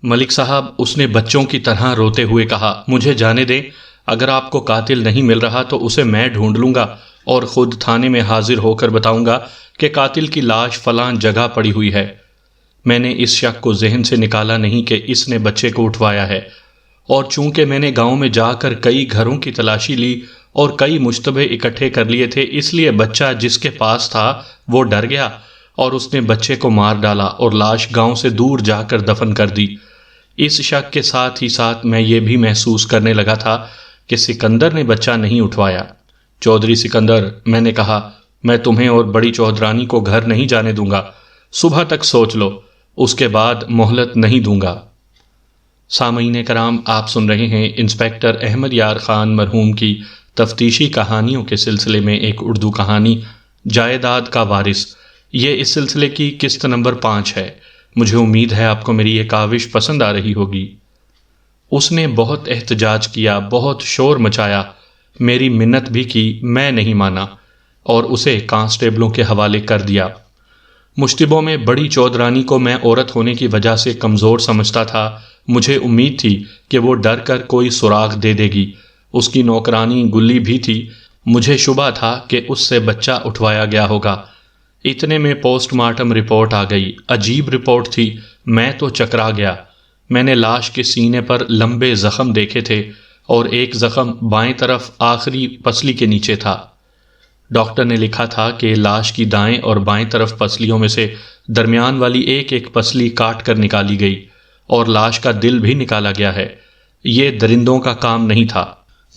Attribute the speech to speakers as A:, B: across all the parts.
A: ملک صاحب، اس نے بچوں کی طرح روتے ہوئے کہا، مجھے جانے دیں، اگر آپ کو قاتل نہیں مل رہا تو اسے میں ڈھونڈ لوں گا اور خود تھانے میں حاضر ہو کر بتاؤں گا کہ قاتل کی لاش فلاں جگہ پڑی ہوئی ہے۔ میں نے اس شک کو ذہن سے نکالا نہیں کہ اس نے بچے کو اٹھوایا ہے، اور چونکہ میں نے گاؤں میں جا کر کئی گھروں کی تلاشی لی اور کئی مشتبہ اکٹھے کر لیے تھے، اس لیے بچہ جس کے پاس تھا وہ ڈر گیا اور اس نے بچے کو مار ڈالا اور لاش گاؤں سے دور جا کر دفن کر دی۔ اس شک کے ساتھ ہی ساتھ میں یہ بھی محسوس کرنے لگا تھا کہ سکندر نے بچہ نہیں اٹھوایا۔ چودھری سکندر، میں نے کہا، میں تمہیں اور بڑی چودرانی کو گھر نہیں جانے دوں گا، صبح تک سوچ لو، اس کے بعد مہلت نہیں دوں گا۔ سامعین کرام، آپ سن رہے ہیں انسپکٹر احمد یار خان مرحوم کی تفتیشی کہانیوں کے سلسلے میں ایک اردو کہانی جائیداد کا وارث۔ یہ اس سلسلے کی قسط نمبر 5 ہے۔ مجھے امید ہے آپ کو میری یہ کاوش پسند آ رہی ہوگی۔ اس نے بہت احتجاج کیا، بہت شور مچایا، میری منت بھی کی، میں نہیں مانا اور اسے کانسٹیبلوں کے حوالے کر دیا۔ مشتبوں میں بڑی چودرانی کو میں عورت ہونے کی وجہ سے کمزور سمجھتا تھا۔ مجھے امید تھی کہ وہ ڈر کر کوئی سراغ دے دے گی۔ اس کی نوکرانی گلی بھی تھی، مجھے شبہ تھا کہ اس سے بچہ اٹھوایا گیا ہوگا۔ اتنے میں پوسٹ مارٹم رپورٹ آ گئی۔ عجیب رپورٹ تھی، میں تو چکرا گیا۔ میں نے لاش کے سینے پر لمبے زخم دیکھے تھے اور ایک زخم بائیں طرف آخری پسلی کے نیچے تھا۔ ڈاکٹر نے لکھا تھا کہ لاش کی دائیں اور بائیں طرف پسلیوں میں سے درمیان والی ایک ایک پسلی کاٹ کر نکالی گئی اور لاش کا دل بھی نکالا گیا ہے۔ یہ درندوں کا کام نہیں تھا۔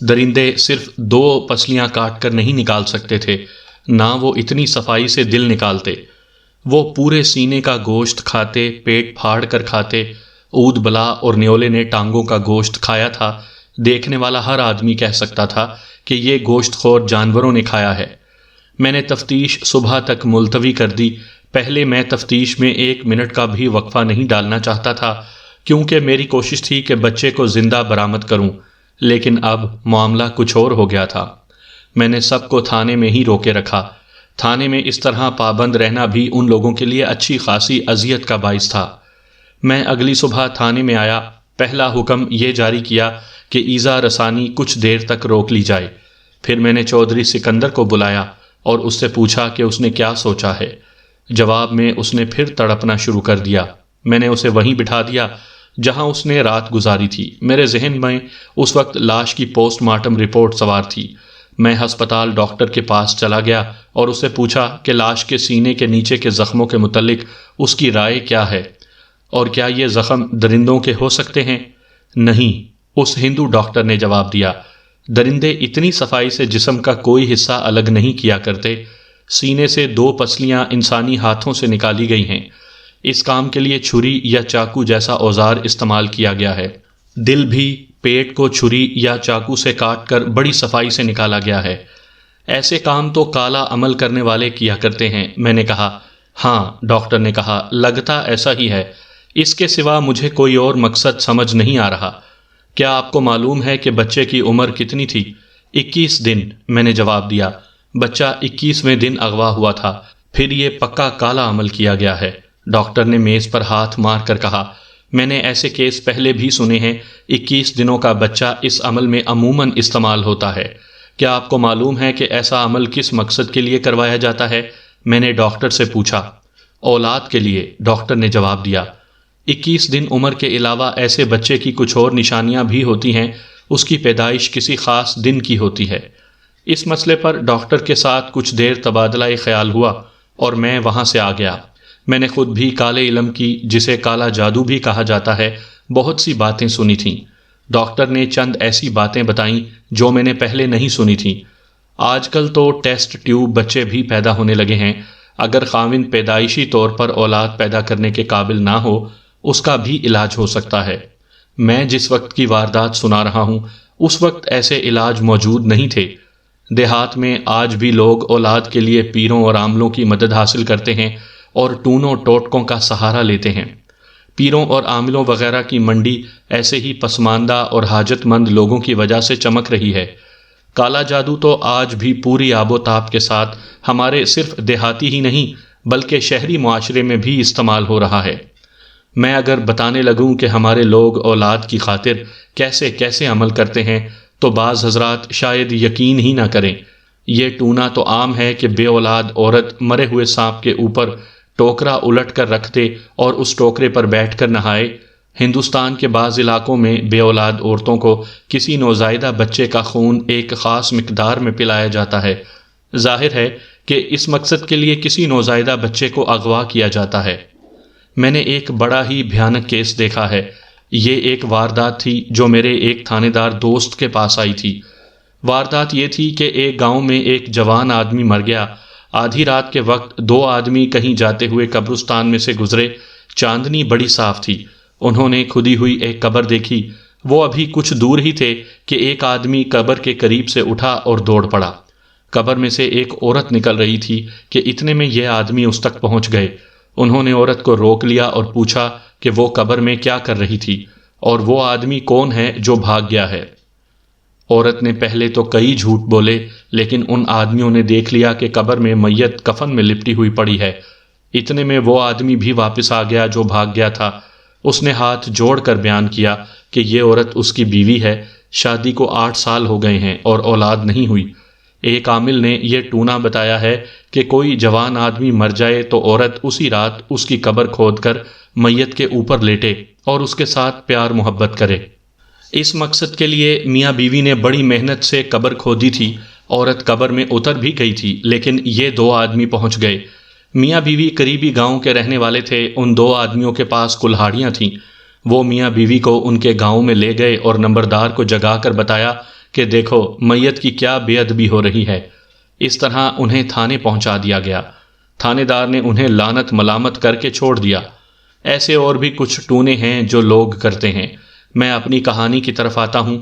A: درندے صرف 2 پسلیاں کاٹ کر نہیں نکال سکتے تھے، نہ وہ اتنی صفائی سے دل نکالتے۔ وہ پورے سینے کا گوشت کھاتے، پیٹ پھاڑ کر کھاتے۔ اود بلا اور نیولے نے ٹانگوں کا گوشت کھایا تھا۔ دیکھنے والا ہر آدمی کہہ سکتا تھا کہ یہ گوشت خور جانوروں نے کھایا ہے۔ میں نے تفتیش صبح تک ملتوی کر دی۔ پہلے میں تفتیش میں 1 منٹ کا بھی وقفہ نہیں ڈالنا چاہتا تھا، کیونکہ میری کوشش تھی کہ بچے کو زندہ برآمد کروں، لیکن اب معاملہ کچھ اور ہو گیا تھا۔ میں نے سب کو تھانے میں ہی روکے رکھا۔ تھانے میں اس طرح پابند رہنا بھی ان لوگوں کے لیے اچھی خاصی اذیت کا باعث تھا۔ میں اگلی صبح تھانے میں آیا۔ پہلا حکم یہ جاری کیا کہ ایذا رسانی کچھ دیر تک روک لی جائے۔ پھر میں نے چودھری سکندر کو بلایا اور اس سے پوچھا کہ اس نے کیا سوچا ہے۔ جواب میں اس نے پھر تڑپنا شروع کر دیا۔ میں نے اسے وہیں بٹھا دیا جہاں اس نے رات گزاری تھی۔ میرے ذہن میں اس وقت لاش کی پوسٹ مارٹم رپورٹ سوار تھی۔ میں ہسپتال ڈاکٹر کے پاس چلا گیا اور اس سے پوچھا کہ لاش کے سینے کے نیچے کے زخموں کے متعلق اس کی رائے کیا ہے، اور کیا یہ زخم درندوں کے ہو سکتے ہیں؟ نہیں، اس ہندو ڈاکٹر نے جواب دیا، درندے اتنی صفائی سے جسم کا کوئی حصہ الگ نہیں کیا کرتے۔ سینے سے 2 پسلیاں انسانی ہاتھوں سے نکالی گئی ہیں۔ اس کام کے لیے چھری یا چاقو جیسا اوزار استعمال کیا گیا ہے۔ دل بھی پیٹ کو چھری یا چاقو سے کاٹ کر بڑی صفائی سے نکالا گیا ہے۔ ایسے کام تو کالا عمل کرنے والے کیا کرتے ہیں۔ میں نے کہا، ہاں، ڈاکٹر نے کہا، لگتا ایسا ہی ہے۔ اس کے سوا مجھے کوئی اور مقصد سمجھ نہیں آ رہا۔ کیا آپ کو معلوم ہے کہ بچے کی عمر کتنی تھی؟ 21 دن، میں نے جواب دیا۔ بچہ 21ویں دن اغوا ہوا تھا، پھر یہ پکا کالا عمل کیا گیا ہے۔ ڈاکٹر نے میز پر ہاتھ مار کر کہا، میں نے ایسے کیس پہلے بھی سنے ہیں۔ 21 دنوں کا بچہ اس عمل میں عموماً استعمال ہوتا ہے۔ کیا آپ کو معلوم ہے کہ ایسا عمل کس مقصد کے لیے کروایا جاتا ہے؟ میں نے ڈاکٹر سے پوچھا۔ اولاد کے لیے، ڈاکٹر نے جواب دیا۔ 21 دن عمر کے علاوہ ایسے بچے کی کچھ اور نشانیاں بھی ہوتی ہیں۔ اس کی پیدائش کسی خاص دن کی ہوتی ہے۔ اس مسئلے پر ڈاکٹر کے ساتھ کچھ دیر تبادلہ خیال ہوا اور میں وہاں سے آ گیا۔ میں نے خود بھی کالے علم کی، جسے کالا جادو بھی کہا جاتا ہے، بہت سی باتیں سنی تھیں۔ ڈاکٹر نے چند ایسی باتیں بتائیں جو میں نے پہلے نہیں سنی تھیں۔ آج کل تو ٹیسٹ ٹیوب بچے بھی پیدا ہونے لگے ہیں۔ اگر خاوند پیدائشی طور پر اولاد پیدا کرنے کے قابل نہ ہو، اس کا بھی علاج ہو سکتا ہے۔ میں جس وقت کی واردات سنا رہا ہوں، اس وقت ایسے علاج موجود نہیں تھے۔ دیہات میں آج بھی لوگ اولاد کے لیے پیروں اور عاملوں کی مدد حاصل کرتے ہیں اور ٹونوں ٹوٹکوں کا سہارا لیتے ہیں۔ پیروں اور عاملوں وغیرہ کی منڈی ایسے ہی پسماندہ اور حاجت مند لوگوں کی وجہ سے چمک رہی ہے۔ کالا جادو تو آج بھی پوری آب و تاب کے ساتھ ہمارے صرف دیہاتی ہی نہیں بلکہ شہری معاشرے میں بھی استعمال ہو رہا ہے۔ میں اگر بتانے لگوں کہ ہمارے لوگ اولاد کی خاطر کیسے کیسے عمل کرتے ہیں تو بعض حضرات شاید یقین ہی نہ کریں۔ یہ ٹونا تو عام ہے کہ بے اولاد عورت مرے ہوئے سانپ کے اوپر ٹوکرا الٹ کر رکھ دے اور اس ٹوکرے پر بیٹھ کر نہائے۔ ہندوستان کے بعض علاقوں میں بے اولاد عورتوں کو کسی نوزائیدہ بچے کا خون ایک خاص مقدار میں پلایا جاتا ہے۔ ظاہر ہے کہ اس مقصد کے لیے کسی نوزائیدہ بچے کو اغوا کیا جاتا ہے۔ میں نے ایک بڑا ہی بھیانک کیس دیکھا ہے۔ یہ ایک واردات تھی جو میرے ایک تھانے دار دوست کے پاس آئی تھی۔ واردات یہ تھی کہ ایک گاؤں میں ایک جوان آدمی مر گیا۔ آدھی رات کے وقت دو آدمی کہیں جاتے ہوئے قبرستان میں سے گزرے۔ چاندنی بڑی صاف تھی۔ انہوں نے کھدی ہوئی ایک قبر دیکھی۔ وہ ابھی کچھ دور ہی تھے کہ ایک آدمی قبر کے قریب سے اٹھا اور دوڑ پڑا۔ قبر میں سے ایک عورت نکل رہی تھی کہ اتنے میں یہ آدمی اس تک پہنچ گئے۔ انہوں نے عورت کو روک لیا اور پوچھا کہ وہ قبر میں کیا کر رہی تھی اور وہ آدمی کون ہے جو بھاگ گیا ہے۔ عورت نے پہلے تو کئی جھوٹ بولے، لیکن ان آدمیوں نے دیکھ لیا کہ قبر میں میت کفن میں لپٹی ہوئی پڑی ہے۔ اتنے میں وہ آدمی بھی واپس آ گیا جو بھاگ گیا تھا۔ اس نے ہاتھ جوڑ کر بیان کیا کہ یہ عورت اس کی بیوی ہے، شادی کو 8 سال ہو گئے ہیں اور اولاد نہیں ہوئی۔ ایک عامل نے یہ ٹونا بتایا ہے کہ کوئی جوان آدمی مر جائے تو عورت اسی رات اس کی قبر کھود کر میت کے اوپر لیٹے اور اس کے ساتھ پیار محبت کرے۔ اس مقصد کے لیے میاں بیوی نے بڑی محنت سے قبر کھودی تھی۔ عورت قبر میں اتر بھی گئی تھی، لیکن یہ دو آدمی پہنچ گئے۔ میاں بیوی قریبی گاؤں کے رہنے والے تھے۔ ان دو آدمیوں کے پاس کلہاڑیاں تھیں۔ وہ میاں بیوی کو ان کے گاؤں میں لے گئے اور نمبردار کو جگا کر بتایا کہ دیکھو میت کی کیا بے ادبی ہو رہی ہے۔ اس طرح انہیں تھانے پہنچا دیا گیا۔ تھانے دار نے انہیں لعنت ملامت کر کے چھوڑ دیا۔ ایسے اور بھی کچھ ٹونے ہیں جو لوگ کرتے ہیں۔ میں اپنی کہانی کی طرف آتا ہوں۔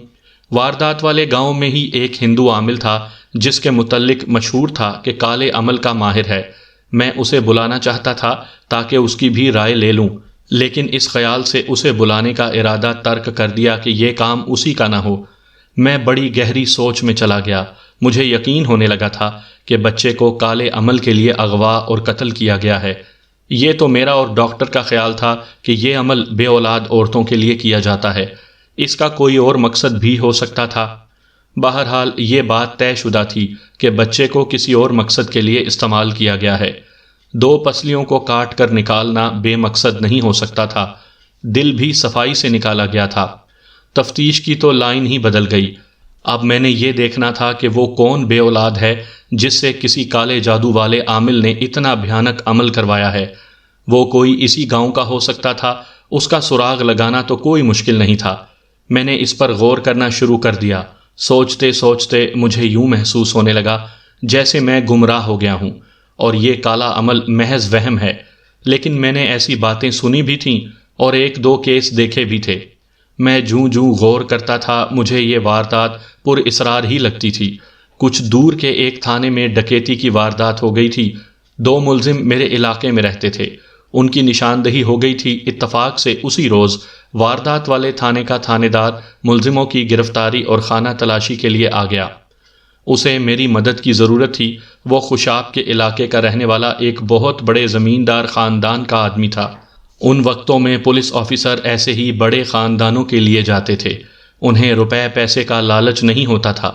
A: واردات والے گاؤں میں ہی ایک ہندو عامل تھا جس کے متعلق مشہور تھا کہ کالے عمل کا ماہر ہے۔ میں اسے بلانا چاہتا تھا تاکہ اس کی بھی رائے لے لوں، لیکن اس خیال سے اسے بلانے کا ارادہ ترک کر دیا کہ یہ کام اسی کا نہ ہو۔ میں بڑی گہری سوچ میں چلا گیا۔ مجھے یقین ہونے لگا تھا کہ بچے کو کالے عمل کے لیے اغوا اور قتل کیا گیا ہے۔ یہ تو میرا اور ڈاکٹر کا خیال تھا کہ یہ عمل بے اولاد عورتوں کے لیے کیا جاتا ہے۔ اس کا کوئی اور مقصد بھی ہو سکتا تھا۔ بہرحال یہ بات طے شدہ تھی کہ بچے کو کسی اور مقصد کے لیے استعمال کیا گیا ہے۔ دو پسلیوں کو کاٹ کر نکالنا بے مقصد نہیں ہو سکتا تھا۔ دل بھی صفائی سے نکالا گیا تھا۔ تفتیش کی تو لائن ہی بدل گئی۔ اب میں نے یہ دیکھنا تھا کہ وہ کون بے اولاد ہے جس سے کسی کالے جادو والے عامل نے اتنا بھیانک عمل کروایا ہے۔ وہ کوئی اسی گاؤں کا ہو سکتا تھا۔ اس کا سراغ لگانا تو کوئی مشکل نہیں تھا۔ میں نے اس پر غور کرنا شروع کر دیا۔ سوچتے سوچتے مجھے یوں محسوس ہونے لگا جیسے میں گمراہ ہو گیا ہوں اور یہ کالا عمل محض وہم ہے۔ لیکن میں نے ایسی باتیں سنی بھی تھیں اور ایک دو کیس دیکھے بھی تھے۔ میں جوں جوں غور کرتا تھا مجھے یہ واردات پر اسرار ہی لگتی تھی۔ کچھ دور کے ایک تھانے میں ڈکیتی کی واردات ہو گئی تھی۔ 2 ملزم میرے علاقے میں رہتے تھے۔ ان کی نشاندہی ہو گئی تھی۔ اتفاق سے اسی روز واردات والے تھانے کا تھانے دار ملزموں کی گرفتاری اور خانہ تلاشی کے لیے آ گیا۔ اسے میری مدد کی ضرورت تھی۔ وہ خوشاب کے علاقے کا رہنے والا ایک بہت بڑے زمیندار خاندان کا آدمی تھا۔ ان وقتوں میں پولیس آفیسر ایسے ہی بڑے خاندانوں کے لیے جاتے تھے۔ انہیں روپے پیسے کا لالچ نہیں ہوتا تھا۔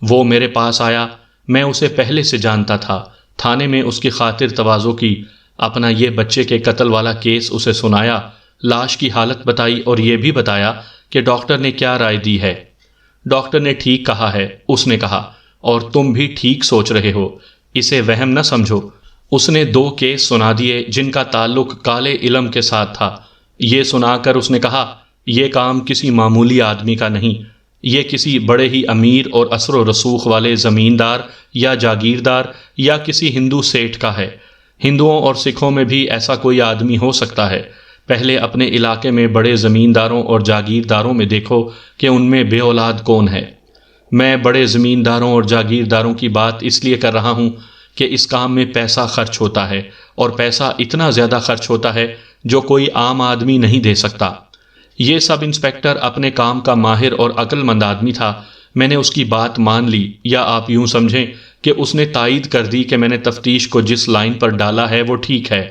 A: وہ میرے پاس آیا۔ میں اسے پہلے سے جانتا تھا۔ تھانے میں اس کی خاطر تواضع کی۔ اپنا یہ بچے کے قتل والا کیس اسے سنایا، لاش کی حالت بتائی اور یہ بھی بتایا کہ ڈاکٹر نے کیا رائے دی ہے۔ ڈاکٹر نے ٹھیک کہا ہے، اس نے کہا، اور تم بھی ٹھیک سوچ رہے ہو، اسے وہم نہ سمجھو۔ اس نے 2 کیس سنا دیے جن کا تعلق کالے علم کے ساتھ تھا۔ یہ سنا کر اس نے کہا، یہ کام کسی معمولی آدمی کا نہیں، یہ کسی بڑے ہی امیر اور اثر و رسوخ والے زمیندار یا جاگیردار یا کسی ہندو سیٹھ کا ہے۔ ہندوؤں اور سکھوں میں بھی ایسا کوئی آدمی ہو سکتا ہے۔ پہلے اپنے علاقے میں بڑے زمینداروں اور جاگیرداروں میں دیکھو کہ ان میں بے اولاد کون ہے۔ میں بڑے زمینداروں اور جاگیرداروں کی بات اس لیے کر رہا ہوں کہ اس کام میں پیسہ خرچ ہوتا ہے، اور پیسہ اتنا زیادہ خرچ ہوتا ہے جو کوئی عام آدمی نہیں دے سکتا۔ یہ سب انسپکٹر اپنے کام کا ماہر اور عقل مند آدمی تھا۔ میں نے اس کی بات مان لی، یا آپ یوں سمجھیں کہ اس نے تائید کر دی کہ میں نے تفتیش کو جس لائن پر ڈالا ہے وہ ٹھیک ہے۔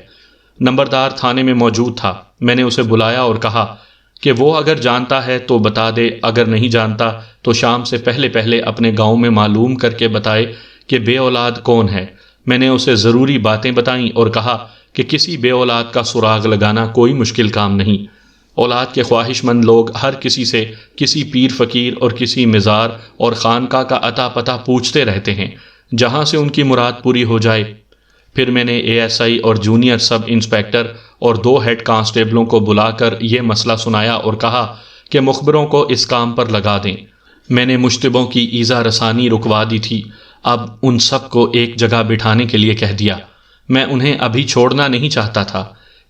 A: نمبردار تھانے میں موجود تھا۔ میں نے اسے بلایا اور کہا کہ وہ اگر جانتا ہے تو بتا دے، اگر نہیں جانتا تو شام سے پہلے پہلے اپنے گاؤں میں معلوم کر کے بتائے کہ بے اولاد کون ہے۔ میں نے اسے ضروری باتیں بتائیں اور کہا کہ کسی بے اولاد کا سراغ لگانا کوئی مشکل کام نہیں۔ اولاد کے خواہش مند لوگ ہر کسی سے کسی پیر فقیر اور کسی مزار اور خانقاہ کا عطا پتہ پوچھتے رہتے ہیں، جہاں سے ان کی مراد پوری ہو جائے۔ پھر میں نے اے ایس آئی اور جونیئر سب انسپیکٹر اور 2 ہیڈ کانسٹیبلوں کو بلا کر یہ مسئلہ سنایا اور کہا کہ مخبروں کو اس کام پر لگا دیں۔ میں نے مشتبوں کی ایذا رسانی رکوا دی تھی، اب ان سب کو ایک جگہ بٹھانے کے لیے کہہ دیا۔ میں انہیں ابھی چھوڑنا نہیں چاہتا تھا۔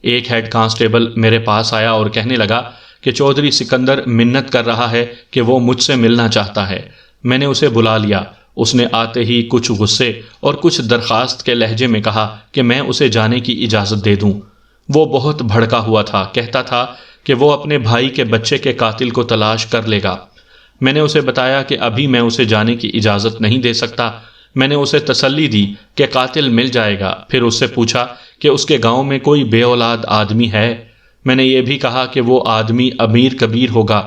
A: ایک ہیڈ کانسٹیبل میرے پاس آیا اور کہنے لگا کہ چودھری سکندر منت کر رہا ہے کہ وہ مجھ سے ملنا چاہتا ہے۔ میں نے اسے بلا لیا۔ اس نے آتے ہی کچھ غصے اور کچھ درخواست کے لہجے میں کہا کہ میں اسے جانے کی اجازت دے دوں۔ وہ بہت بھڑکا ہوا تھا، کہتا تھا کہ وہ اپنے بھائی کے بچے کے قاتل کو تلاش کر لے گا۔ میں نے اسے بتایا کہ ابھی میں اسے جانے کی اجازت نہیں دے سکتا۔ میں نے اسے تسلی دی کہ قاتل مل جائے گا، پھر اس سے پوچھا کہ اس کے گاؤں میں کوئی بے اولاد آدمی ہے۔ میں نے یہ بھی کہا کہ وہ آدمی امیر کبیر ہوگا۔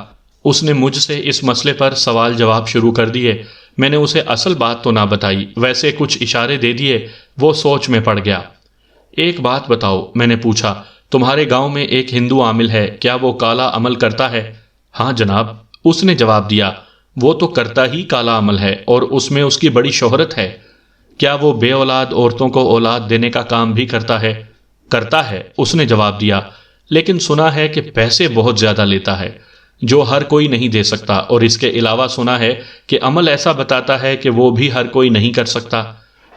A: اس نے مجھ سے اس مسئلے پر سوال جواب شروع کر دیے۔ میں نے اسے اصل بات تو نہ بتائی، ویسے کچھ اشارے دے دیے۔ وہ سوچ میں پڑ گیا۔ ایک بات بتاؤ، میں نے پوچھا، تمہارے گاؤں میں ایک ہندو عامل ہے، کیا وہ کالا عمل کرتا ہے؟ ہاں جناب، اس نے جواب دیا، وہ تو کرتا ہی کالا عمل ہے اور اس میں اس کی بڑی شہرت ہے۔ کیا وہ بے اولاد عورتوں کو اولاد دینے کا کام بھی کرتا ہے؟ کرتا ہے، اس نے جواب دیا، لیکن سنا ہے کہ پیسے بہت زیادہ لیتا ہے جو ہر کوئی نہیں دے سکتا، اور اس کے علاوہ سنا ہے کہ عمل ایسا بتاتا ہے کہ وہ بھی ہر کوئی نہیں کر سکتا۔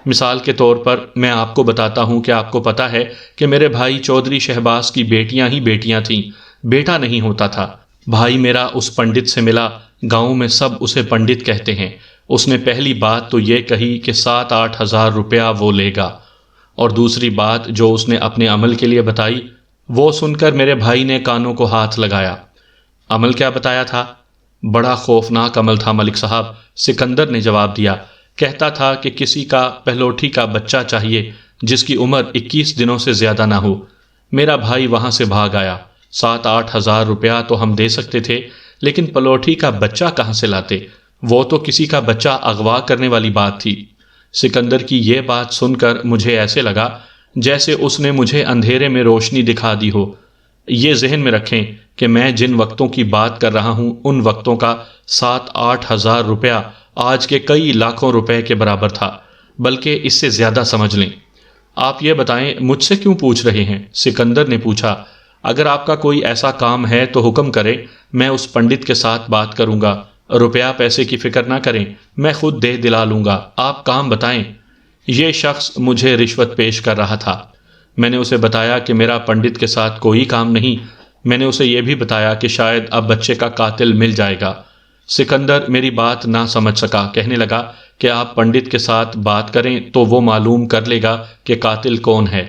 A: مثال کے طور پر میں آپ کو بتاتا ہوں کہ آپ کو پتا ہے کہ میرے بھائی چودھری شہباز کی بیٹیاں ہی بیٹیاں تھیں، بیٹا نہیں ہوتا تھا۔ بھائی میرا اس پنڈت سے ملا، گاؤں میں سب اسے پنڈت کہتے ہیں۔ اس نے پہلی بات تو یہ کہی کہ 7-8 ہزار روپیہ وہ لے گا، اور دوسری بات جو اس نے اپنے عمل کے لیے بتائی، وہ سن کر میرے بھائی نے کانوں کو ہاتھ لگایا۔ عمل کیا بتایا تھا؟ بڑا خوفناک عمل تھا ملک صاحب، سکندر نے جواب دیا۔ کہتا تھا کہ کسی کا پہلوٹھی کا بچہ چاہیے جس کی عمر 21 دنوں سے زیادہ نہ ہو۔ میرا بھائی وہاں سے بھاگ آیا۔ 7-8 ہزار روپیہ تو ہم دے سکتے تھے، لیکن پلوٹھی کا بچہ کہاں سے لاتے؟ وہ تو کسی کا بچہ اغوا کرنے والی بات تھی۔ سکندر کی یہ بات سن کر مجھے ایسے لگا جیسے اس نے مجھے اندھیرے میں روشنی دکھا دی ہو۔ یہ ذہن میں رکھیں کہ میں جن وقتوں کی بات کر رہا ہوں ان وقتوں کا 7-8 ہزار روپیہ آج کے کئی لاکھوں روپے کے برابر تھا، بلکہ اس سے زیادہ سمجھ لیں۔ آپ یہ بتائیں مجھ سے کیوں پوچھ رہے ہیں؟ سکندر نے پوچھا۔ اگر آپ کا کوئی ایسا کام ہے تو حکم کریں، میں اس پنڈت کے ساتھ بات کروں گا۔ روپیہ پیسے کی فکر نہ کریں، میں خود دے دلا لوں گا، آپ کام بتائیں۔ یہ شخص مجھے رشوت پیش کر رہا تھا۔ میں نے اسے بتایا کہ میرا پنڈت کے ساتھ کوئی کام نہیں۔ میں نے اسے یہ بھی بتایا کہ شاید اب بچے کا قاتل مل جائے گا۔ سکندر میری بات نہ سمجھ سکا، کہنے لگا کہ آپ پنڈت کے ساتھ بات کریں تو وہ معلوم کر لے گا کہ قاتل کون ہے۔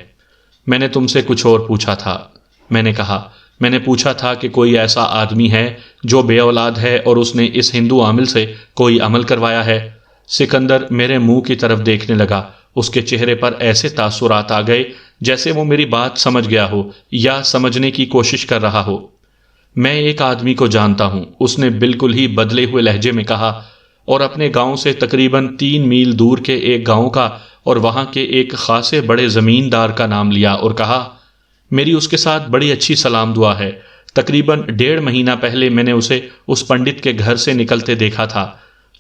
A: میں نے تم سے کچھ اور پوچھا تھا، میں نے کہا۔ میں نے پوچھا تھا کہ کوئی ایسا آدمی ہے جو بے اولاد ہے اور اس نے اس ہندو عامل سے کوئی عمل کروایا ہے؟ سکندر میرے منہ کی طرف دیکھنے لگا۔ اس کے چہرے پر ایسے تاثرات آ گئے جیسے وہ میری بات سمجھ گیا ہو یا سمجھنے کی کوشش کر رہا ہو۔ میں ایک آدمی کو جانتا ہوں، اس نے بالکل ہی بدلے ہوئے لہجے میں کہا، اور اپنے گاؤں سے تقریباً 3 میل دور کے ایک گاؤں کا اور وہاں کے ایک خاصے بڑے زمیندار کا نام لیا اور کہا، میری اس کے ساتھ بڑی اچھی سلام دعا ہے۔ تقریباً 1.5 مہینہ پہلے میں نے اسے اس پنڈت کے گھر سے نکلتے دیکھا تھا۔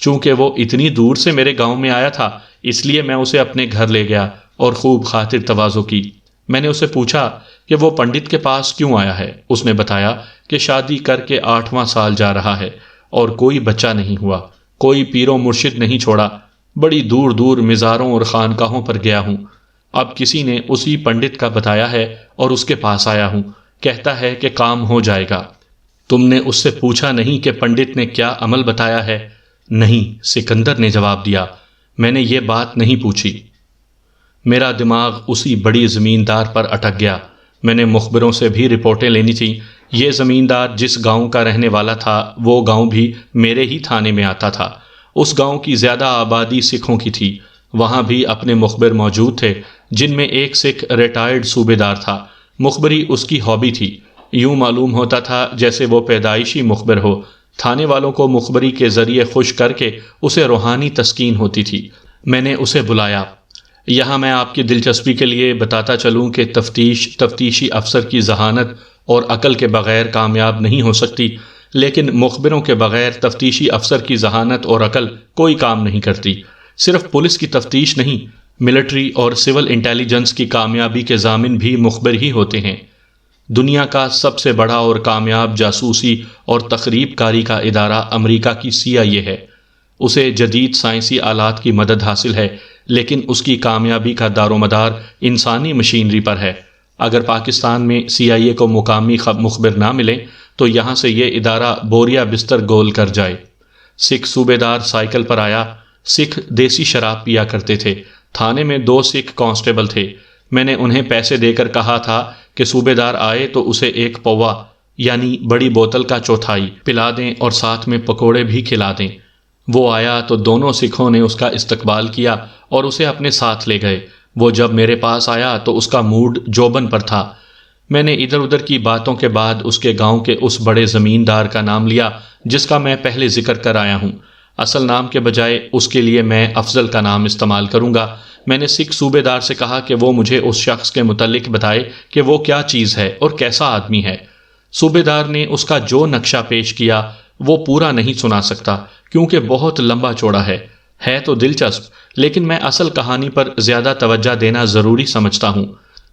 A: چونکہ وہ اتنی دور سے میرے گاؤں میں آیا تھا، اس لیے میں اسے اپنے گھر لے گیا اور خوب خاطر تواضع کی۔ میں نے اسے پوچھا کہ وہ پنڈت کے پاس کیوں آیا ہے؟ اس نے بتایا کہ شادی کر کے 8واں سال جا رہا ہے اور کوئی بچہ نہیں ہوا، کوئی پیر و مرشد نہیں چھوڑا، بڑی دور دور مزاروں اور خانقاہوں پر گیا ہوں۔ اب کسی نے اسی پنڈت کا بتایا ہے اور اس کے پاس آیا ہوں، کہتا ہے کہ کام ہو جائے گا۔ تم نے اس سے پوچھا نہیں کہ پنڈت نے کیا عمل بتایا ہے؟ نہیں، سکندر نے جواب دیا، میں نے یہ بات نہیں پوچھی۔ میرا دماغ اسی بڑی زمیندار پر اٹک گیا۔ میں نے مخبروں سے بھی رپورٹیں لینی تھیں۔ یہ زمیندار جس گاؤں کا رہنے والا تھا وہ گاؤں بھی میرے ہی تھانے میں آتا تھا۔ اس گاؤں کی زیادہ آبادی سکھوں کی تھی۔ وہاں بھی اپنے مخبر موجود تھے، جن میں ایک سکھ ریٹائرڈ صوبے دار تھا۔ مخبری اس کی ہابی تھی۔ یوں معلوم ہوتا تھا جیسے وہ پیدائشی مخبر ہو۔ تھانے والوں کو مخبری کے ذریعے خوش کر کے اسے روحانی تسکین ہوتی تھی۔ میں نے اسے بلایا۔ یہاں میں آپ کی دلچسپی کے لیے بتاتا چلوں کہ تفتیشی افسر کی ذہانت اور عقل کے بغیر کامیاب نہیں ہو سکتی، لیکن مخبروں کے بغیر تفتیشی افسر کی ذہانت اور عقل کوئی کام نہیں کرتی۔ صرف پولیس کی تفتیش نہیں، ملٹری اور سول انٹیلیجنس کی کامیابی کے ضامن بھی مخبر ہی ہوتے ہیں۔ دنیا کا سب سے بڑا اور کامیاب جاسوسی اور تخریب کاری کا ادارہ امریکہ کی CIA ہے۔ اسے جدید سائنسی آلات کی مدد حاصل ہے، لیکن اس کی کامیابی کا دار و مدار انسانی مشینری پر ہے۔ اگر پاکستان میں CIA کو مقامی مخبر نہ ملے تو یہاں سے یہ ادارہ بوریا بستر گول کر جائے۔ سکھ صوبے دار سائیکل پر آیا۔ سکھ دیسی شراب پیا کرتے تھے۔ تھانے میں 2 سکھ کانسٹیبل تھے۔ میں نے انہیں پیسے دے کر کہا تھا کہ صوبے دار آئے تو اسے 1 پوا یعنی بڑی بوتل کا چوتھائی پلا دیں اور ساتھ میں پکوڑے بھی کھلا دیں۔ وہ آیا تو دونوں سکھوں نے اس کا استقبال کیا اور اسے اپنے ساتھ لے گئے۔ وہ جب میرے پاس آیا تو اس کا موڈ جوبن پر تھا۔ میں نے ادھر ادھر کی باتوں کے بعد اس کے گاؤں کے اس بڑے زمیندار کا نام لیا جس کا میں پہلے ذکر کر آیا ہوں۔ اصل نام کے بجائے اس کے لیے میں افضل کا نام استعمال کروں گا۔ میں نے سکھ صوبے دار سے کہا کہ وہ مجھے اس شخص کے متعلق بتائے کہ وہ کیا چیز ہے اور کیسا آدمی ہے۔ صوبے دار نے اس کا جو نقشہ پیش کیا وہ پورا نہیں سنا سکتا کیونکہ بہت لمبا چوڑا ہے تو دلچسپ، لیکن میں اصل کہانی پر زیادہ توجہ دینا ضروری سمجھتا ہوں۔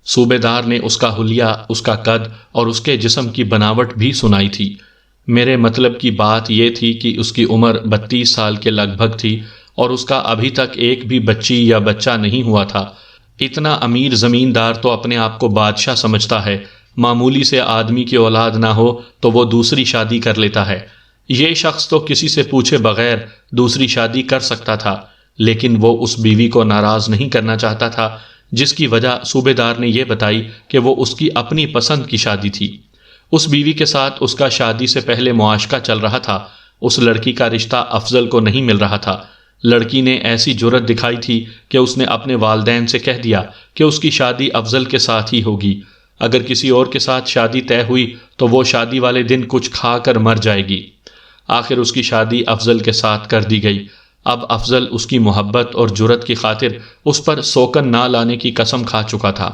A: صوبے دار نے اس کا حلیہ، اس کا قد اور اس کے جسم کی بناوٹ بھی سنائی تھی۔ میرے مطلب کی بات یہ تھی کہ اس کی عمر 32 سال کے لگ بھگ تھی اور اس کا ابھی تک ایک بھی بچی یا بچہ نہیں ہوا تھا۔ اتنا امیر زمیندار تو اپنے آپ کو بادشاہ سمجھتا ہے، معمولی سے آدمی کی اولاد نہ ہو تو وہ دوسری شادی کر لیتا ہے۔ یہ شخص تو کسی سے پوچھے بغیر دوسری شادی کر سکتا تھا، لیکن وہ اس بیوی کو ناراض نہیں کرنا چاہتا تھا، جس کی وجہ صوبے دار نے یہ بتائی کہ وہ اس کی اپنی پسند کی شادی تھی۔ اس بیوی کے ساتھ اس کا شادی سے پہلے معاشقہ چل رہا تھا۔ اس لڑکی کا رشتہ افضل کو نہیں مل رہا تھا۔ لڑکی نے ایسی جرت دکھائی تھی کہ اس نے اپنے والدین سے کہہ دیا کہ اس کی شادی افضل کے ساتھ ہی ہوگی۔ اگر کسی اور کے ساتھ شادی طے ہوئی تو وہ شادی والے دن کچھ کھا کر مر جائے گی۔ آخر اس کی شادی افضل کے ساتھ کر دی گئی۔ اب افضل اس کی محبت اور جرت کی خاطر اس پر سوکن نہ لانے کی قسم کھا چکا تھا۔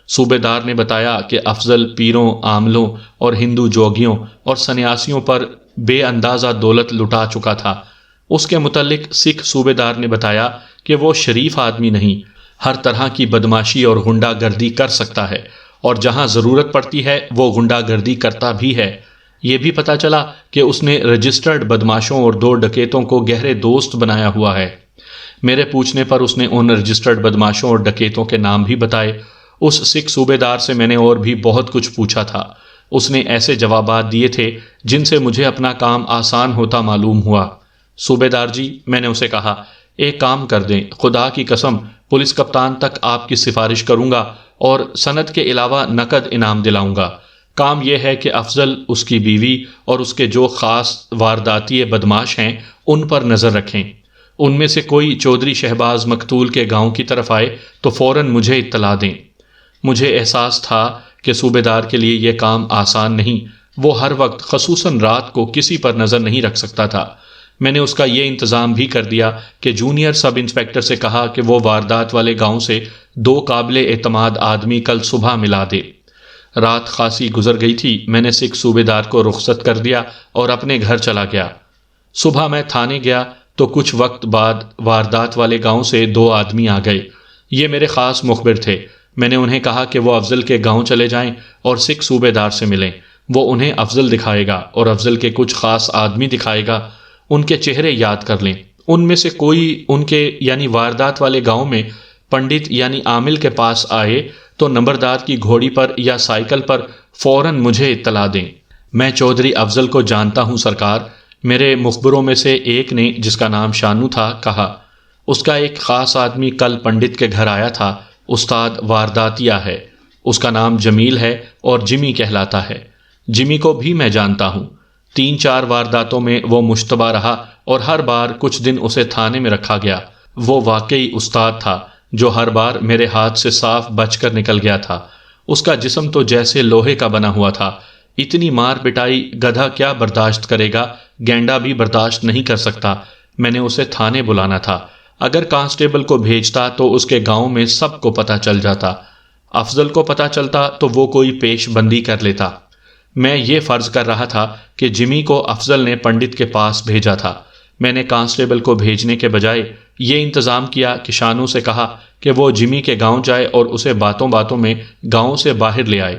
A: صوبے دار نے بتایا کہ افضل پیروں، عاملوں اور ہندو جوگیوں اور سنیاسیوں پر بے اندازہ دولت لٹا چکا تھا۔ اس کے متعلق سکھ صوبے دار نے بتایا کہ وہ شریف آدمی نہیں، ہر طرح کی بدماشی اور غنڈہ گردی کر سکتا ہے، اور جہاں ضرورت پڑتی ہے وہ غنڈہ گردی کرتا بھی ہے۔ یہ بھی پتا چلا کہ اس نے رجسٹرڈ بدماشوں اور 2 ڈکیتوں کو گہرے دوست بنایا ہوا ہے۔ میرے پوچھنے پر اس نے ان رجسٹرڈ بدماشوں اور ڈکیتوں کے نام بھی بتائے۔ اس سکھ صوبے دار سے میں نے اور بھی بہت کچھ پوچھا تھا۔ اس نے ایسے جوابات دیے تھے جن سے مجھے اپنا کام آسان ہوتا معلوم ہوا۔ صوبے دار جی، میں نے اسے کہا، ایک کام کر دیں، خدا کی قسم پولیس کپتان تک آپ کی سفارش کروں گا اور سند کے علاوہ نقد انعام دلاؤں گا۔ کام یہ ہے کہ افضل، اس کی بیوی اور اس کے جو خاص وارداتی بدماش ہیں ان پر نظر رکھیں۔ ان میں سے کوئی چودھری شہباز مقتول کے گاؤں کی طرف آئے تو فوراً مجھے اطلاع دیں۔ مجھے احساس تھا کہ صوبے دار کے لیے یہ کام آسان نہیں۔ وہ ہر وقت خصوصاً رات کو کسی پر نظر نہیں رکھ سکتا تھا۔ میں نے اس کا یہ انتظام بھی کر دیا کہ جونیئر سب انسپیکٹر سے کہا کہ وہ واردات والے گاؤں سے 2 قابل اعتماد آدمی کل صبح ملا دے۔ رات خاصی گزر گئی تھی۔ میں نے سکھ صوبے دار کو رخصت کر دیا اور اپنے گھر چلا گیا۔ صبح میں تھانے گیا تو کچھ وقت بعد واردات والے گاؤں سے 2 آدمی آ گئے۔ یہ میرے خاص مخبر تھے۔ میں نے انہیں کہا کہ وہ افضل کے گاؤں چلے جائیں اور سکھ صوبے دار سے ملیں۔ وہ انہیں افضل دکھائے گا اور افضل کے کچھ خاص آدمی دکھائے گا۔ ان کے چہرے یاد کر لیں۔ ان میں سے کوئی ان کے یعنی واردات والے گاؤں میں پنڈت یعنی عامل کے پاس آئے تو نمبردار کی گھوڑی پر یا سائیکل پر فوراً مجھے اطلاع دیں۔ میں چودھری افضل کو جانتا ہوں سرکار۔ میرے مخبروں میں سے ایک نے، جس کا نام شانو تھا، کہا اس کا ایک خاص آدمی کل پنڈت کے گھر آیا تھا، استاد وارداتیہ ہے، اس کا نام جمیل ہے اور جمی کہلاتا ہے۔ جمی کو بھی میں جانتا ہوں۔ 3-4 وارداتوں میں وہ مشتبہ رہا اور ہر بار کچھ دن اسے تھانے میں رکھا گیا۔ وہ واقعی استاد تھا جو ہر بار میرے ہاتھ سے صاف بچ کر نکل گیا تھا۔ اس کا جسم تو جیسے لوہے کا بنا ہوا تھا، اتنی مار پٹائی گدھا کیا برداشت کرے گا، گینڈا بھی برداشت نہیں کر سکتا۔ میں نے اسے تھانے بلانا تھا۔ اگر کانسٹیبل کو بھیجتا تو اس کے گاؤں میں سب کو پتہ چل جاتا۔ افضل کو پتہ چلتا تو وہ کوئی پیش بندی کر لیتا۔ میں یہ فرض کر رہا تھا کہ جمی کو افضل نے پنڈت کے پاس بھیجا تھا۔ میں نے کانسٹیبل کو بھیجنے کے بجائے یہ انتظام کیا کہ شانو سے کہا کہ وہ جمی کے گاؤں جائے اور اسے باتوں باتوں میں گاؤں سے باہر لے آئے۔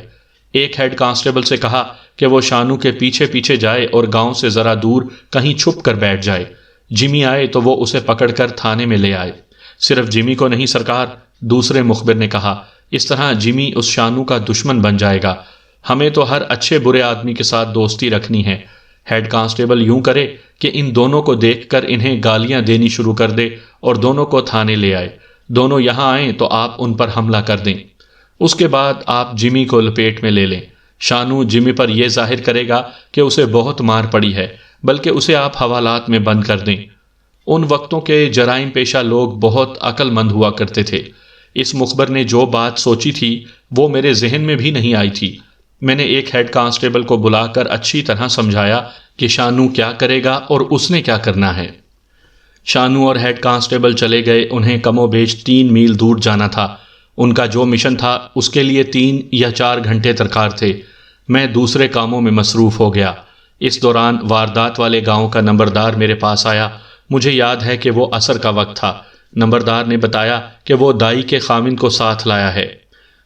A: ایک ہیڈ کانسٹیبل سے کہا کہ وہ شانو کے پیچھے پیچھے جائے اور گاؤں سے ذرا دور کہیں چھپ کر بیٹھ جائے۔ جمی آئے تو وہ اسے پکڑ کر تھانے میں لے آئے۔ صرف جمی کو نہیں سرکار، دوسرے مخبر نے کہا، اس طرح جمی اس شانو کا دشمن بن جائے گا۔ ہمیں تو ہر اچھے برے آدمی کے ساتھ دوستی رکھنی ہے۔ ہیڈ کانسٹیبل یوں کرے کہ ان دونوں کو دیکھ کر انہیں گالیاں دینی شروع کر دے اور دونوں کو تھانے لے آئے۔ دونوں یہاں آئیں تو آپ ان پر حملہ کر دیں۔ اس کے بعد آپ جمی کو لپیٹ میں لے لیں۔ شانو جمی پر یہ ظاہر کرے گا کہ اسے بہت مار پڑی ہے، بلکہ اسے آپ حوالات میں بند کر دیں۔ ان وقتوں کے جرائم پیشہ لوگ بہت عقل مند ہوا کرتے تھے۔ اس مخبر نے جو بات سوچی تھی وہ میرے ذہن میں بھی نہیں آئی تھی۔ میں نے ایک ہیڈ کانسٹیبل کو بلا کر اچھی طرح سمجھایا کہ شانو کیا کرے گا اور اس نے کیا کرنا ہے۔ شانو اور ہیڈ کانسٹیبل چلے گئے۔ انہیں کم و بیش 3 میل دور جانا تھا۔ ان کا جو مشن تھا اس کے لیے 3 یا 4 گھنٹے درکار تھے۔ میں دوسرے کاموں میں مصروف ہو گیا۔ اس دوران واردات والے گاؤں کا نمبردار میرے پاس آیا۔ مجھے یاد ہے کہ وہ عصر کا وقت تھا۔ نمبردار نے بتایا کہ وہ دائی کے خاوند کو ساتھ لایا ہے۔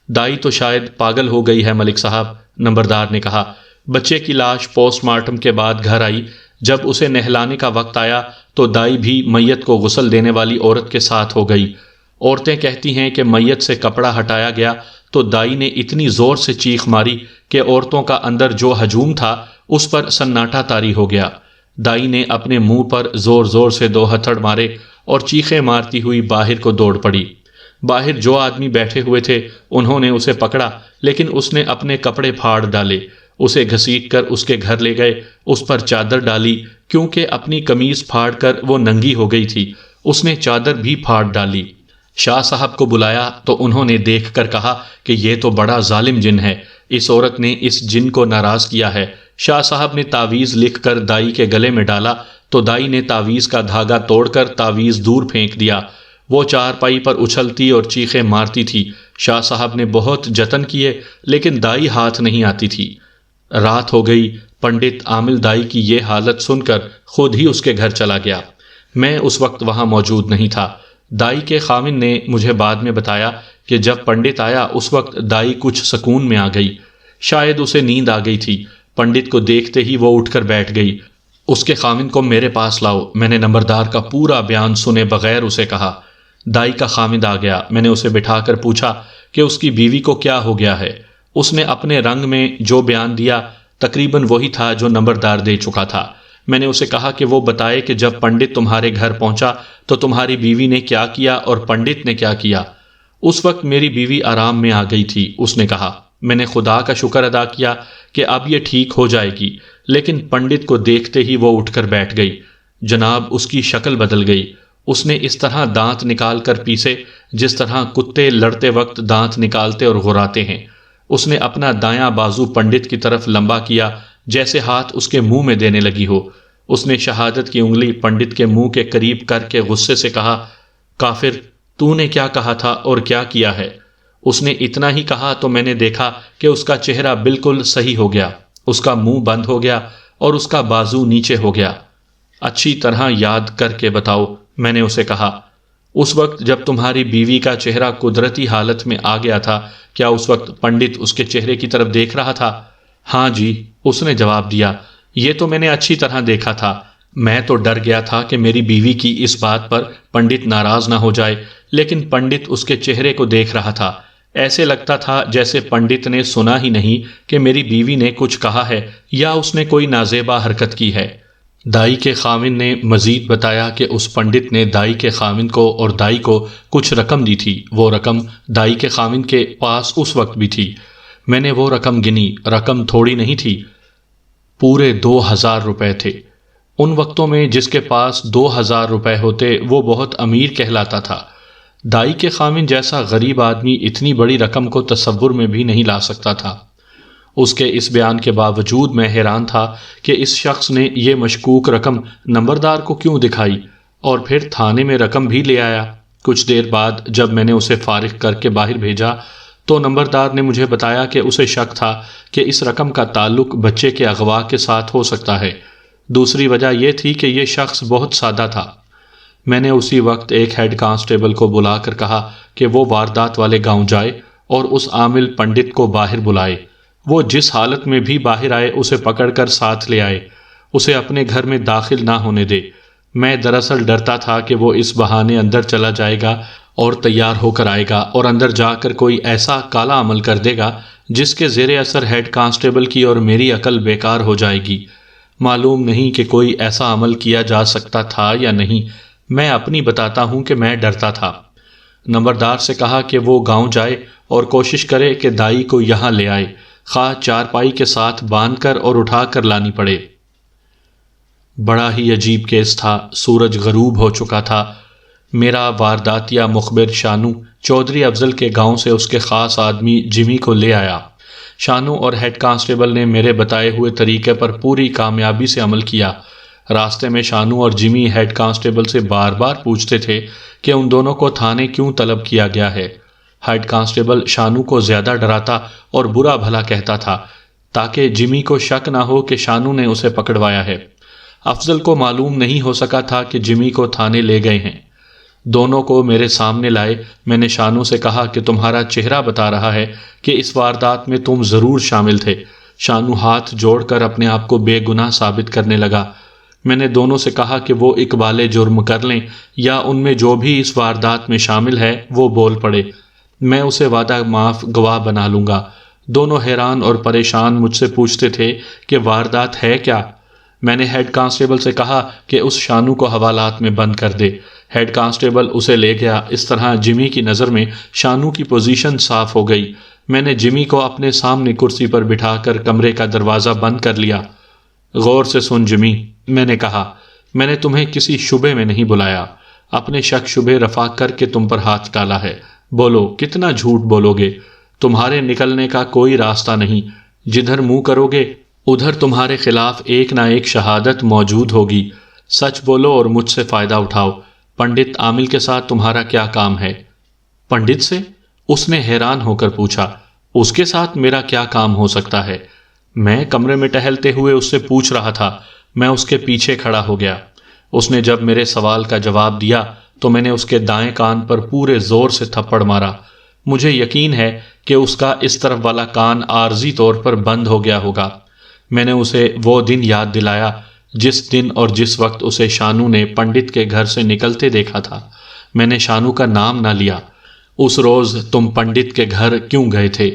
A: دائی تو شاید پاگل ہو گئی ہے ملک صاحب، نمبردار نے کہا۔ بچے کی لاش پوسٹ مارٹم کے بعد گھر آئی۔ جب اسے نہلانے کا وقت آیا تو دائی بھی میت کو غسل دینے والی عورت کے ساتھ ہو گئی۔ عورتیں کہتی ہیں کہ میت سے کپڑا ہٹایا گیا تو دائی نے اتنی زور سے چیخ ماری کہ عورتوں کا اندر جو ہجوم تھا اس پر سناٹا طاری ہو گیا۔ دائی نے اپنے منہ پر زور زور سے 2 ہتھڑ مارے اور چیخیں مارتی ہوئی باہر کو دوڑ پڑی۔ باہر جو آدمی بیٹھے ہوئے تھے انہوں نے اسے پکڑا، لیکن اس نے اپنے کپڑے پھاڑ ڈالے۔ اسے گھسیٹ کر اس کے گھر لے گئے، اس پر چادر ڈالی، کیونکہ اپنی قمیض پھاڑ کر وہ ننگی ہو گئی تھی۔ اس نے چادر بھی پھاڑ ڈالی۔ شاہ صاحب کو بلایا تو انہوں نے دیکھ کر کہا کہ یہ تو بڑا ظالم جن ہے، اس عورت نے اس جن کو ناراض کیا ہے۔ شاہ صاحب نے تعویذ لکھ کر دائی کے گلے میں ڈالا تو دائی نے تعویذ کا دھاگا توڑ کر تعویذ دور پھینک دیا۔ وہ چارپائی پر اچھلتی اور چیخیں مارتی تھی۔ شاہ صاحب نے بہت جتن کیے لیکن دائی ہاتھ نہیں آتی تھی۔ رات ہو گئی۔ پنڈت عامل دائی کی یہ حالت سن کر خود ہی اس کے گھر چلا گیا۔ میں اس وقت وہاں موجود نہیں تھا۔ دائی کے خاوند نے مجھے بعد میں بتایا کہ جب پنڈت آیا اس وقت دائی کچھ سکون میں آ گئی۔ شاید اسے نیند آ گئی تھی۔ پنڈت کو دیکھتے ہی وہ اٹھ کر بیٹھ گئی۔ اس کے خاوند کو میرے پاس لاؤ، میں نے نمبردار کا پورا بیان سنے بغیر اسے کہا۔ دائی کا خاوند آ گیا۔ میں نے اسے بٹھا کر پوچھا کہ اس کی بیوی کو کیا ہو گیا ہے۔ اس نے اپنے رنگ میں جو بیان دیا تقریباً وہی تھا جو نمبردار دے چکا تھا۔ میں نے اسے کہا کہ وہ بتائے کہ جب پنڈت تمہارے گھر پہنچا تو تمہاری بیوی نے کیا کیا اور پنڈت نے کیا کیا۔ اس وقت میری بیوی آرام میں آ گئی تھی، اس نے کہا۔ میں نے خدا کا شکر ادا کیا کہ اب یہ ٹھیک ہو جائے گی، لیکن پنڈت کو دیکھتے ہی وہ اٹھ کر بیٹھ گئی۔ جناب اس کی شکل بدل گئی۔ اس نے اس طرح دانت نکال کر پیسے جس طرح کتے لڑتے وقت دانت نکالتے اور غراتے ہیں۔ اس نے اپنا دایاں بازو پنڈت کی طرف لمبا کیا جیسے ہاتھ اس کے منہ میں دینے لگی ہو۔ اس نے شہادت کی انگلی پنڈت کے منہ کے قریب کر کے غصے سے کہا، کافر، تو نے کیا کہا تھا اور کیا کیا ہے؟ اس نے اتنا ہی کہا تو میں نے دیکھا کہ اس کا چہرہ بالکل صحیح ہو گیا، اس کا منہ بند ہو گیا اور اس کا بازو نیچے ہو گیا۔ اچھی طرح یاد کر کے بتاؤ، میں نے اسے کہا۔ اس وقت جب تمہاری بیوی کا چہرہ قدرتی حالت میں آ گیا تھا، کیا اس وقت پنڈت اس کے چہرے کی طرف دیکھ رہا تھا؟ ہاں جی، اس نے جواب دیا۔ یہ تو میں نے اچھی طرح دیکھا تھا۔ میں تو ڈر گیا تھا کہ میری بیوی کی اس بات پر پنڈت ناراض نہ ہو جائے، لیکن پنڈت اس کے چہرے کو دیکھ رہا تھا۔ ایسے لگتا تھا جیسے پنڈت نے سنا ہی نہیں کہ میری بیوی نے کچھ کہا ہے یا اس نے کوئی نازیبا حرکت کی ہے۔ دائی کے خاوند نے مزید بتایا کہ اس پنڈت نے دائی کے خاوند کو اور دائی کو کچھ رقم دی تھی۔ وہ رقم دائی کے خاوند کے پاس اس وقت بھی تھی۔ میں نے وہ رقم گنی۔ رقم تھوڑی نہیں تھی، پورے 2000 روپے تھے۔ ان وقتوں میں جس کے پاس 2000 روپے ہوتے وہ بہت امیر کہلاتا تھا۔ دائی کے خاوند جیسا غریب آدمی اتنی بڑی رقم کو تصور میں بھی نہیں لا سکتا تھا۔ اس کے اس بیان کے باوجود میں حیران تھا کہ اس شخص نے یہ مشکوک رقم نمبردار کو کیوں دکھائی اور پھر تھانے میں رقم بھی لے آیا۔ کچھ دیر بعد جب میں نے اسے فارغ کر کے باہر بھیجا تو نمبردار نے مجھے بتایا کہ اسے شک تھا کہ اس رقم کا تعلق بچے کے اغوا کے ساتھ ہو سکتا ہے۔ دوسری وجہ یہ تھی کہ یہ شخص بہت سادہ تھا۔ میں نے اسی وقت ایک ہیڈ کانسٹیبل کو بلا کر کہا کہ وہ واردات والے گاؤں جائے اور اس عامل پنڈت کو باہر بلائے۔ وہ جس حالت میں بھی باہر آئے اسے پکڑ کر ساتھ لے آئے، اسے اپنے گھر میں داخل نہ ہونے دے۔ میں دراصل ڈرتا تھا کہ وہ اس بہانے اندر چلا جائے گا اور تیار ہو کر آئے گا اور اندر جا کر کوئی ایسا کالا عمل کر دے گا جس کے زیر اثر ہیڈ کانسٹیبل کی اور میری عقل بیکار ہو جائے گی۔ معلوم نہیں کہ کوئی ایسا عمل کیا جا سکتا تھا یا نہیں، میں اپنی بتاتا ہوں کہ میں ڈرتا تھا۔ نمبردار سے کہا کہ وہ گاؤں جائے اور کوشش کرے کہ دائی کو یہاں لے آئے، خواہ چارپائی کے ساتھ باندھ کر اور اٹھا کر لانی پڑے۔ بڑا ہی عجیب کیس تھا۔ سورج غروب ہو چکا تھا۔ میرا وارداتیہ مخبر شانو چودھری افضل کے گاؤں سے اس کے خاص آدمی جمی کو لے آیا۔ شانو اور ہیڈ کانسٹیبل نے میرے بتائے ہوئے طریقے پر پوری کامیابی سے عمل کیا۔ راستے میں شانو اور جمی ہیڈ کانسٹیبل سے بار بار پوچھتے تھے کہ ان دونوں کو تھانے کیوں طلب کیا گیا ہے۔ ہیڈ کانسٹیبل شانو کو زیادہ ڈراتا اور برا بھلا کہتا تھا تاکہ جمی کو شک نہ ہو کہ شانو نے اسے پکڑوایا ہے۔ افضل کو معلوم نہیں ہو سکا تھا کہ جمی کو تھانے لے گئے ہیں۔ دونوں کو میرے سامنے لائے۔ میں نے شانو سے کہا کہ تمہارا چہرہ بتا رہا ہے کہ اس واردات میں تم ضرور شامل تھے۔ شانو ہاتھ جوڑ کر اپنے آپ کو بے گناہ ثابت کرنے لگا۔ میں نے دونوں سے کہا کہ وہ اقبال جرم کر لیں یا ان میں جو بھی اس واردات میں شامل ہے وہ بول پڑے، میں اسے وعدہ معاف گواہ بنا لوں گا۔ دونوں حیران اور پریشان مجھ سے پوچھتے تھے کہ واردات ہے کیا؟ میں نے ہیڈ کانسٹیبل سے کہا کہ اس شانو کو حوالات میں بند کر دے۔ ہیڈ کانسٹیبل اسے لے گیا۔ اس طرح جمی کی نظر میں شانو کی پوزیشن صاف ہو گئی۔ میں نے جمی کو اپنے سامنے کرسی پر بٹھا کر کمرے کا دروازہ بند کر لیا۔ غور سے سن جمی، میں نے کہا، میں نے تمہیں کسی شبے میں نہیں بلایا، اپنے شک شبے رفع کر کے تم پر ہاتھ ڈالا ہے۔ بولو کتنا جھوٹ بولو گے؟ تمہارے نکلنے کا کوئی راستہ نہیں۔ جدھر منہ کرو گے ادھر تمہارے خلاف ایک نہ ایک شہادت موجود ہوگی۔ سچ بولو اور مجھ سے فائدہ اٹھاؤ۔ پنڈت عامل کے ساتھ تمہارا کیا کام ہے؟ پنڈت سے؟ اس نے حیران ہو کر پوچھا۔ اس کے ساتھ میرا کیا کام ہو سکتا ہے؟ میں کمرے میں ٹہلتے ہوئے اس سے پوچھ رہا تھا۔ میں اس کے پیچھے کھڑا ہو گیا۔ اس نے جب میرے سوال کا جواب دیا تو میں نے اس کے دائیں کان پر پورے زور سے تھپڑ مارا۔ مجھے یقین ہے کہ اس کا اس طرف والا کان عارضی طور پر بند ہو گیا ہوگا۔ میں نے اسے وہ دن یاد دلایا جس دن اور جس وقت اسے شانو نے پنڈت کے گھر سے نکلتے دیکھا تھا۔ میں نے شانو کا نام نہ لیا۔ اس روز تم پنڈت کے گھر کیوں گئے تھے؟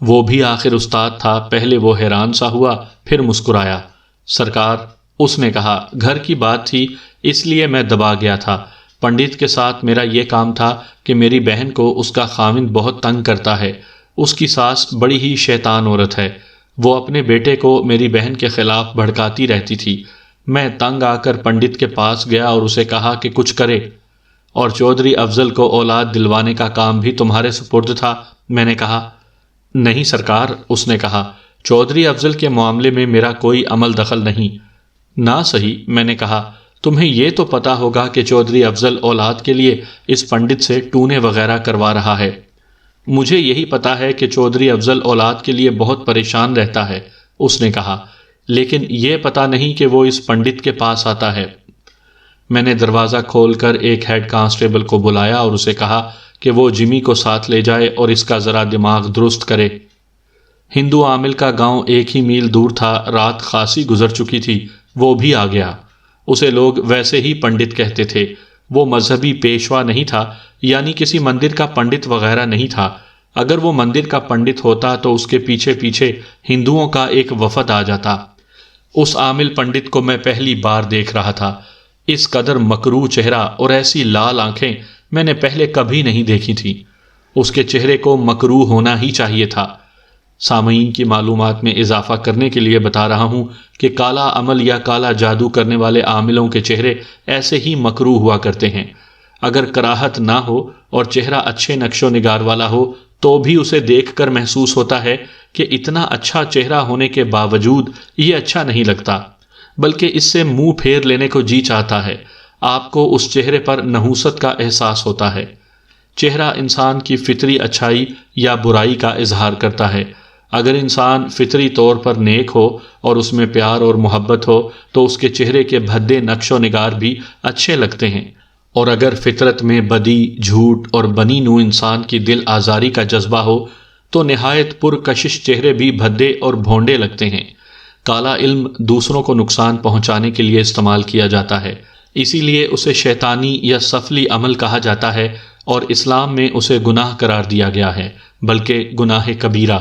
A: وہ بھی آخر استاد تھا۔ پہلے وہ حیران سا ہوا، پھر مسکرایا۔ سرکار، اس نے کہا، گھر کی بات تھی اس لیے میں دبا گیا تھا۔ پنڈت کے ساتھ میرا یہ کام تھا کہ میری بہن کو اس کا خاوند بہت تنگ کرتا ہے۔ اس کی ساس بڑی ہی شیطان عورت ہے۔ وہ اپنے بیٹے کو میری بہن کے خلاف بھڑکاتی رہتی تھی۔ میں تنگ آ کر پنڈت کے پاس گیا اور اسے کہا کہ کچھ کرے۔ اور چودھری افضل کو اولاد دلوانے کا کام بھی تمہارے سپرد تھا؟ میں نے کہا، نہیں سرکار۔ اس نے کہا، چودھری افضل کے معاملے میں میرا کوئی عمل دخل نہیں۔ نہ صحیح، میں نے کہا، تمہیں یہ تو پتا ہوگا کہ چودھری افضل اولاد کے لیے اس پنڈت سے ٹونے وغیرہ کروا رہا ہے۔ مجھے یہی پتا ہے کہ چودھری افضل اولاد کے لیے بہت پریشان رہتا ہے، اس نے کہا، لیکن یہ پتا نہیں کہ وہ اس پنڈت کے پاس آتا ہے۔ میں نے دروازہ کھول کر ایک ہیڈ کانسٹیبل کو بلایا اور اسے کہا کہ وہ جمی کو ساتھ لے جائے اور اس کا ذرا دماغ درست کرے۔ ہندو عامل کا گاؤں 1 ہی میل دور تھا۔ رات خاصی گزر چکی تھی، وہ بھی آ گیا۔ اسے لوگ ویسے ہی پنڈت کہتے تھے۔ وہ مذہبی پیشوا نہیں تھا، یعنی کسی مندر کا پنڈت وغیرہ نہیں تھا۔ اگر وہ مندر کا پنڈت ہوتا تو اس کے پیچھے پیچھے ہندوؤں کا ایک وفد آ جاتا۔ اس عامل پنڈت کو میں پہلی بار دیکھ رہا تھا۔ اس قدر مکروہ چہرہ اور ایسی لال آنکھیں میں نے پہلے کبھی نہیں دیکھی تھی۔ اس کے چہرے کو مکروہ ہونا ہی چاہیے تھا۔ سامعین کی معلومات میں اضافہ کرنے کے لیے بتا رہا ہوں کہ کالا عمل یا کالا جادو کرنے والے عاملوں کے چہرے ایسے ہی مکروہ ہوا کرتے ہیں۔ اگر کراہت نہ ہو اور چہرہ اچھے نقش و نگار والا ہو تو بھی اسے دیکھ کر محسوس ہوتا ہے کہ اتنا اچھا چہرہ ہونے کے باوجود یہ اچھا نہیں لگتا، بلکہ اس سے منہ پھیر لینے کو جی چاہتا ہے۔ آپ کو اس چہرے پر نحوست کا احساس ہوتا ہے۔ چہرہ انسان کی فطری اچھائی یا برائی کا اظہار کرتا ہے۔ اگر انسان فطری طور پر نیک ہو اور اس میں پیار اور محبت ہو تو اس کے چہرے کے بھدے نقش و نگار بھی اچھے لگتے ہیں، اور اگر فطرت میں بدی، جھوٹ اور بنی نوع انسان کی دل آزاری کا جذبہ ہو تو نہایت پرکشش چہرے بھی بھدے اور بھونڈے لگتے ہیں۔ کالا علم دوسروں کو نقصان پہنچانے کے لیے استعمال کیا جاتا ہے، اسی لیے اسے شیطانی یا سفلی عمل کہا جاتا ہے، اور اسلام میں اسے گناہ قرار دیا گیا ہے، بلکہ گناہ کبیرہ۔